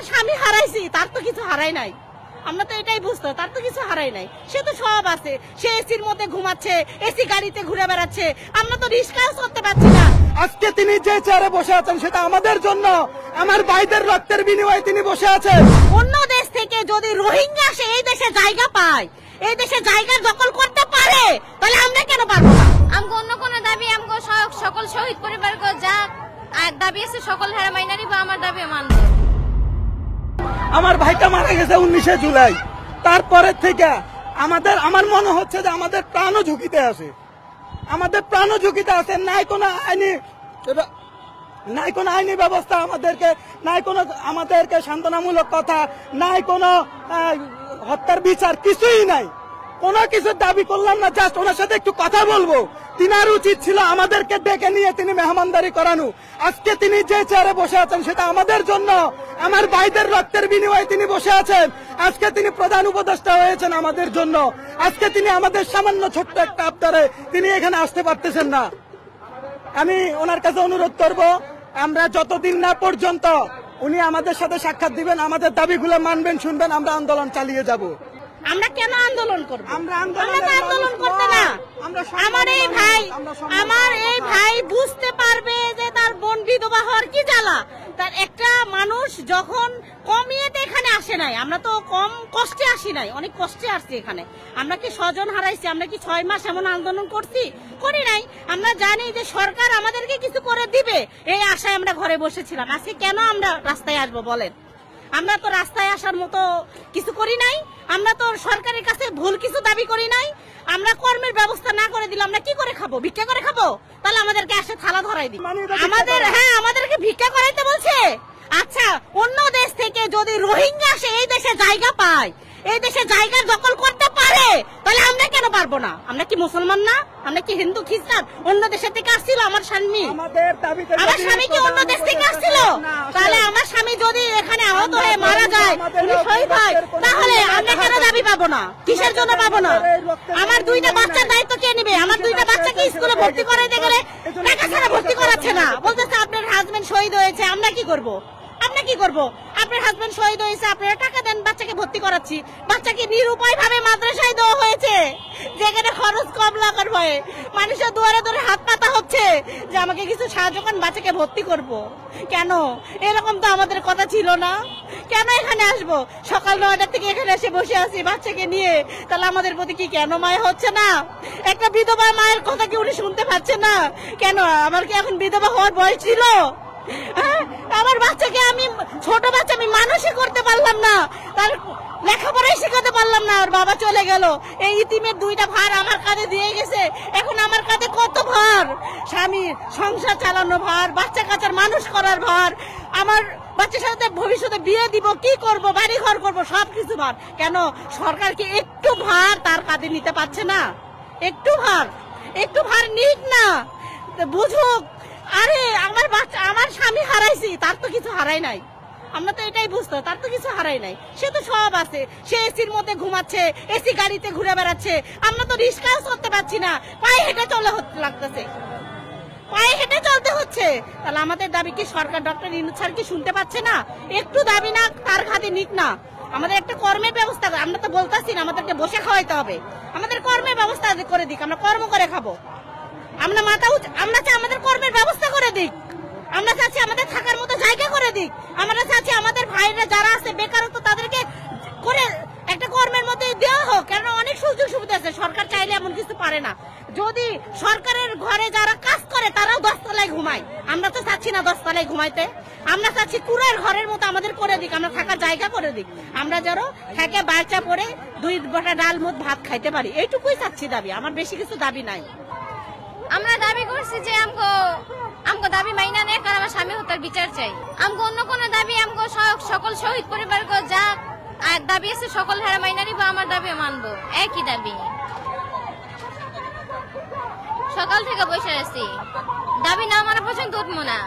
স্বামী হারাইছি, তার তো কিছু হারাই নাই। আমরা তো এটাই বুঝতো, তার তো কিছু হারাই নাই। সে তো সব আছে, সে এসির মধ্যে ঘুমাচ্ছে, এসি গাড়িতে ঘুরে বেড়াচ্ছে, আমরা তো রিস্কাও করতে পারছি না। আজকে তিনি যে চেয়ারে বসে আছেন সেটা আমাদের জন্য, আমার ভাইদের রক্তের বিনিময়ে তিনি বসে আছেন। অন্য দেশ থেকে যদি রোহিঙ্গা সে এই দেশে জায়গা পায়, এই দেশে জায়গা দখল করতে পারে, তাহলে আমরা কেন পারবো না? আমগো অন্য কোন দাবি, আমগো সকল শহীদ পরিবার যা দাবি আছে সকল হেরা মাইনা নিব, আমার দাবি মানবো। আমার ভাইটা মারা গেছে 19 জুলাই, তারপরে থেকে আমার মনে হচ্ছে যে আমাদের প্রাণও ঝুঁকিতে আছে, আমাদের প্রাণও ঝুঁকিতে আছে। নাই কোনো আইনি ব্যবস্থা আমাদেরকে সান্ত্বনামূলক কথা নাই, কোনো হত্যার বিচার কিছুই নাই, কোনো কিছুর দাবি করলাম না। জাস্ট ওনার সাথে একটু কথা বলবো, তিনার উচিত ছিল আমাদেরকে ডেকে নিয়ে তিনি মেহমানদারি করানো। আজকে তিনি যে চেয়ারে বসে আছেন সেটা আমাদের জন্য, আমার ভাইদের রক্তের বিনিময়ে তিনি বসে আছেন। আজকে তিনি প্রধান উপদেষ্টা হয়েছেন আমাদের জন্য, আজকে তিনি আমাদের সামান্য ছোট্ট একটা আবদারে তিনি এখানে আসতে পারতেছেন না। আমি ওনার কাছে অনুরোধ করব, আমরা যতদিন না পর্যন্ত উনি আমাদের সাথে সাক্ষাৎ দিবেন, আমাদের দাবিগুলো মানবেন, শুনবেন, আমরা আন্দোলন চালিয়ে যাব। আমরা কেন আন্দোলন করব? আমরা আন্দোলন করতে না। আমার এই ভাই বুঝতে পারবে যে তার বোন বিধবা হওয়ার কি জ্বালা। তার একটা মানুষ যখন কমিয়েতে এখানে আসে নাই, আমরা তো কম কষ্টে আসি নাই, অনেক কষ্টে আসছি এখানে। আমরা কি স্বজন হারাইছি? আমরা কি 6 মাস এমন আন্দোলন করছি? করি নাই। আমরা জানি যে সরকার আমাদেরকে কিছু করে দিবে, এই আশায় আমরা ঘরে বসেছিলাম। আজকে কেন আমরা রাস্তায় আসবো বলেন? আমরা তো রাস্তায় আসার মতো কিছু করি নাই, আমরা তো সরকারের কাছে ভুল কিছু দাবি করি নাই। আমরা কর্মের ব্যবস্থা না করে দিলে আমরা কি করে খাবো? ভিক্ষা করে খাবো? তাহলে আমাদেরকে আসে থালা ধরাই দিই। আমাদেরকে ভিক্ষা করাইতে বলছে। আচ্ছা, অন্য দেশ থেকে যদি রোহিঙ্গা সে এই দেশে জায়গা পায়, এই দেশে জায়গা দখল করতে পারে, তাহলে আমরা কেন পারবো না? আমরা কি মুসলমান না? আমরা কি হিন্দু খ্রিস্টান? অন্য দেশ থেকে আসছিল আমার স্বামী, আমার স্বামী কি অন্য দেশ থেকে আসছিল? তাহলে আমার স্বামী যদি এখানে আহত হয়ে মারা যায়, উনি শহীদ হয়, তাহলে আমরা কেন দাবি পাবো না? কিসের জন্য পাবো না? আমার 2টা বাচ্চার দায়িত্ব কে নেবে? আমার 2টা বাচ্চাকে স্কুলে ভর্তি করাইতে গেলে টাকা ছাড়া ভর্তি করাচ্ছে না, বলতেছে আপনার হাজবেন্ড শহীদ হয়েছে। আমরা কি করব? আপনার হাজবেন্ড শহীদ হয়েছে, আপনারা টাকা দেন, বাচ্চাকে ভর্তি করাচ্ছি। বাচ্চাকে নিরুপায় ভাবে মাদ্রাসায় দেওয়া হয়েছে, যেখানে খরচ কম লাগার ভয়ে মানুষের দুয়ারে দুয়ারে হাত পাতা হচ্ছে যে আমাকে কিছু সাহায্য করেন, বাচ্চাকে ভর্তি করব। কেন? এরকম তো আমাদের কথা ছিল না। কেন এখানে আসবো? সকাল 9টা থেকে এখানে এসে বসে আছি বাচ্চাকে নিয়ে। তাহলে আমাদের প্রতি কি কেন মায়া হচ্ছে না? একটা বিধবা মায়ের কথা কি উনি শুনতে পাচ্ছে না? কেন? আমার কি এখন বিধবা হওয়ার বয়স ছিল? আমার বাচ্চাকে, আমি ছোট বাচ্চা, আমি মানুষই করতে পারলাম না, তার লেখাপড়াই শেখাতে পারলাম না। আর বাবা চলে গেল, এই ইতিমের 2টা ভার আমার কাঁধে দিয়ে গেছে। এখন আমার কাঁধে কত ভার! স্বামী সংসার চালানো ভার, বাচ্চা কাচ্চার মানুষ করার ভার, আমার বাচ্চার সাথে ভবিষ্যতে বিয়ে দিব, কি করব, বাড়ি ঘর করবো, সবকিছু ভার। কেন সরকার কি একটু ভার তার কাঁধে নিতে পারছে না? একটু ভার নিক না, বুঝুক। আরে আমার স্বামী হারাইছি, তার তো কিছু হারাই নাই। আমরা তো এটাই বুঝতো, তার তো কিছু হারাই নাই। সে তো সব আছে, সে এসির মধ্যে ঘুমাচ্ছে, এসি গাড়িতে ঘুরে বেড়াচ্ছে, আমরা তো রিস্কাও করতে পারছি না, পায়ে হেঁটে চলতে হচ্ছে। তাহলে আমাদের দাবি কি সরকার, ডক্টর ইউনূস স্যার কি শুনতে পাচ্ছে না? একটু দাবি না তার খাতে নিক না, আমাদের একটা কর্মের ব্যবস্থা। আমরা তো বলতেছি না আমাদেরকে বসে খাওয়াইতে হবে, আমাদের কর্মের ব্যবস্থা করে দিক, আমরা কর্ম করে খাবো। আমরা চাই আমাদের কর্মের ব্যবস্থা করে দিক, আমরা চাচ্ছি আমাদের থাকার মতো জায়গা করে দিক, আমরা চাচ্ছি আমাদের ভাইরা যারা আছে বেকারত্ব তাদেরকে করে একটা কর্মের মধ্যে দেওয়া হোক। কারণ অনেক সুযোগ সুবিধা আছে, সরকার চাইলে এমন কিছু পারে না। যদি সরকারের ঘরে যারা কাজ করে তারাও 10 তলায় ঘুমায়, আমরা তো চাচ্ছি না 10 তলায় ঘুমাইতে, আমরা চাচ্ছি কুড়ার ঘরের মতো আমাদের করে দিক, আমরা থাকার জায়গা করে দিক, আমরা যেন থেকে বাচ্চা পড়ে 2 বটা ডাল মুঠ ভাত খাইতে পারি, এইটুকুই চাচ্ছি দাবি, আমার বেশি কিছু দাবি নাই। আমরা দাবি করছি যে আমগো দাবি মাইনা নেই, কারণ আমার স্বামী হত্যার বিচার চাই। আমগো অন্য কোন দাবি, আমগো সকল শহীদ পরিবার যা দাবি আছে সকল হেরা মাইনা নিব, আমার দাবি মানবো। একই দাবি, সকাল থেকে বসে আছি, দাবি না মানা পর্যন্ত উঠবো না।